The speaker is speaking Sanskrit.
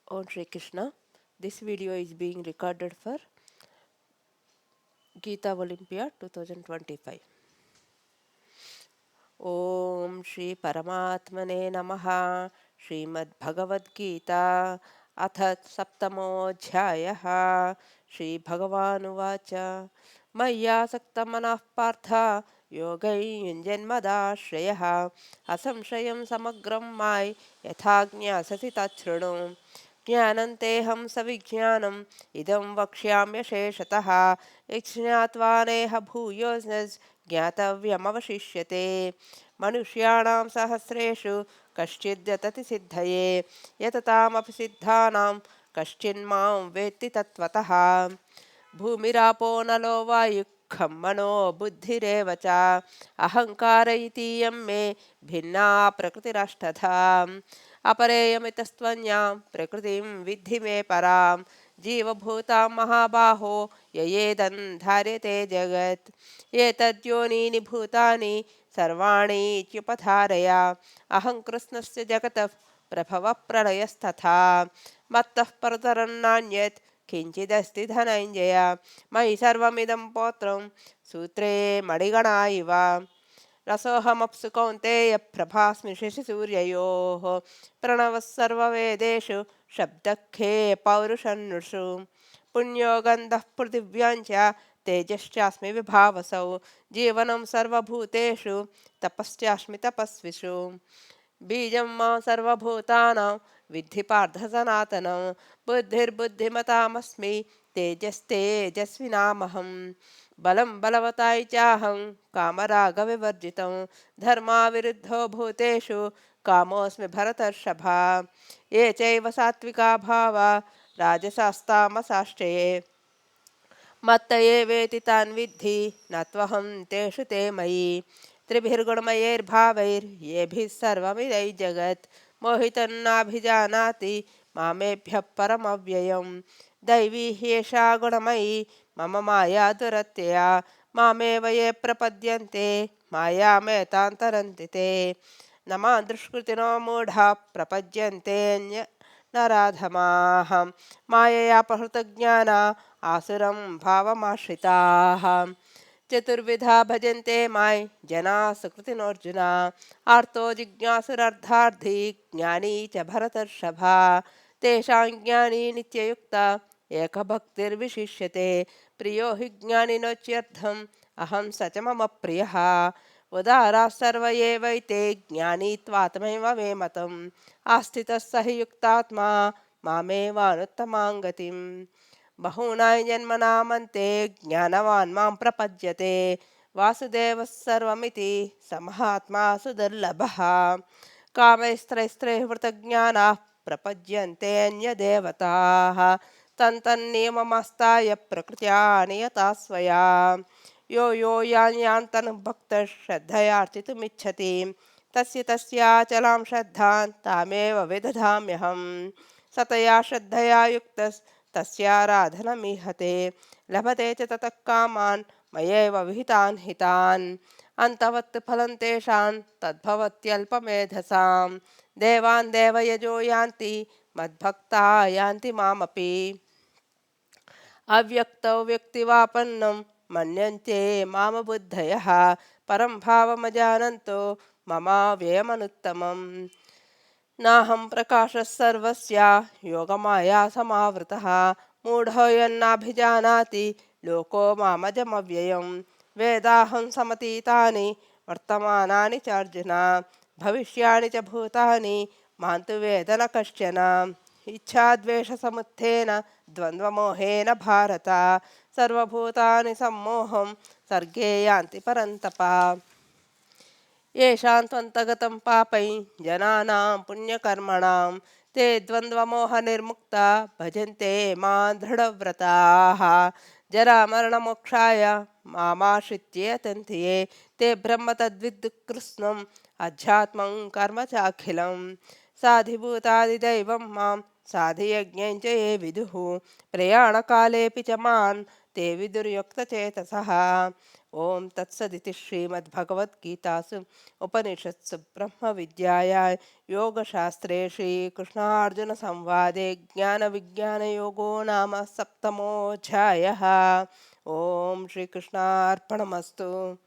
Om Shri Krishna. This video is being recorded for Geeta Olympia 2025. Om Shri Paramatmane Namaha. Shrimad-Bhagavad-Gita अथ सप्तमोऽध्यायः श्रीभगवानुवाच मय्यासक्तमनः पार्थ योगैर्युञ्जन्मदाश्रयः असंशयं समग्रं माय यथा ज्ञास्यसि तच्छृणु ज्ञानन्तेऽहं सविज्ञानम् इदं वक्ष्याम्यशेषतः यज्ञात्वा नेह भूयोऽस्मि ज्ञातव्यमवशिष्यते मनुष्याणां सहस्रेषु कश्चिद्यतति सिद्धये यततामपि सिद्धानां कश्चिन्मां वेत्ति तत्त्वतः भूमिरापो नलो वायुः खं मनो बुद्धिरेव च अहङ्कार इतीयं मे भिन्ना प्रकृतिरष्टधा अपरेयमितस्त्वन्यां प्रकृतिं विद्धि मे परां जीवभूतां महाबाहो ययेदन्धार्यते जगत् एतद्योनीनि भूतानि सर्वाणीत्युपधारय अहं कृष्णस्य जगतः प्रभवः प्रलयस्तथा मत्तः परतरं नान्यत् किञ्चिदस्ति धनञ्जय मयि सर्वमिदं पौत्रं सूत्रे मणिगणा इव रसोऽहमप्सु कौन्तेय प्रभास्मि शशिसूर्ययोः प्रणवः सर्ववेदेषु शब्दखे पौरुषन्नुषु पुण्यो गन्धः पृथिव्यां च तेजश्चास्मि विभावसौ जीवनं सर्वभूतेषु तपश्चास्मि तपस्विषु बीजं मां सर्वभूतानां विद्धि पार्थ सनातनं बुद्धिर्बुद्धिमतामस्मि तेजस्तेजस्विनामहं बलं बलवताय चाहं कामरागविवर्जितं धर्माविरुद्धो भूतेषु कामोऽस्मि भरतर्षभा ये चैव सात्विका भावा राजसास्तामसाश्चये मत्त एवेति तान् विद्धि न त्वहं तेषु ते मयि त्रिभिर्गुणमयैर्भावैर्येभिः सर्वमिदै जगत् मोहितन्नाभिजानाति मामेभ्यः परमव्ययं दैवी ह्येषा गुणमयी मम माया दुरत्यया मामेव ये प्रपद्यन्ते मायामेतान्तरन्ति ते न मां दुष्कृतिनो मूढा प्रपद्यन्तेऽन्य नराधमाः मायया प्रहृतज्ञाना आसुरं भावमाश्रिताः चतुर्विधा भजन्ते माय जना सुकृतिनोऽर्जुन आर्तो जिज्ञासुरर्धार्थी ज्ञानी च भरतर्षभा तेषां ज्ञानी नित्ययुक्ता एकभक्तिर्विशिष्यते प्रियो हि ज्ञानिनोच्यर्थम् अहं स च मम प्रियः उदाराः सर्व एवैते ज्ञानी त्वात्मैव मे मतम् आस्थितः स हि युक्तात्मा मामेवानुत्तमां गतिम् बहूनां जन्मनामन्ते ज्ञानवान् मां प्रपद्यते वासुदेवः सर्वमिति स महात्मा सुदुर्लभः कामैस्त्रैस्त्रैर्हृतज्ञानाः प्रपद्यन्ते अन्यदेवताः तन्तन्नियममास्ताय प्रकृत्या नियता स्वया यो यो यान्यान्तनुभक्तः श्रद्धयार्चितुमिच्छति तस्य तस्याचलां श्रद्धां तामेव विदधाम्यहं सतया श्रद्धया युक्तस्तस्याराधनमीहते लभते च ततः कामान् मयैव विहितान् हितान् अन्तवत् फलं तेषां तद्भवत्यल्पमेधसां देवान् देवयजो यान्ति मद्भक्ता यान्ति मामपि अव्यक्तौ व्यक्तिवापन्नं मन्यन्ते माम बुद्धयः परं भावमजानन्तो ममाव्ययमनुत्तमम् नाहं प्रकाशः सर्वस्य योगमाया समावृतः मूढो यन्नाभिजानाति लोको मामजमव्ययं वेदाहं समतीतानि वर्तमानानि च अर्जुन भविष्याणि च भूतानि मां तु वेद न कश्चन इच्छाद्वेषसमुत्थेन द्वन्द्वमोहेन भारत सर्वभूतानि सम्मोहं सर्गे यान्ति परन्तप येषां त्वन्तगतं पापै जनानां पुण्यकर्मणां ते द्वन्द्वमोहनिर्मुक्ता भजन्ते मां दृढव्रताः जरामरणमोक्षाय मामाश्रित्य यतन्ति ये ते ब्रह्म तद्विद्कृत्स्नम् अध्यात्मं कर्म चाखिलं साधिभूतादिदैवं मां साधियज्ञं च ये विदुः प्रयाणकालेऽपि च मां ते विदुर्युक्तचेतसः ओम तत्सदिति श्रीमद्भगवद्गीतासु उपनिषत्सु ब्रह्मविद्यायां योगशास्त्रे श्रीकृष्णार्जुनसंवादे ज्ञानविज्ञानयोगो नाम सप्तमोऽध्यायः। ओम श्रीकृष्णार्पणमस्तु।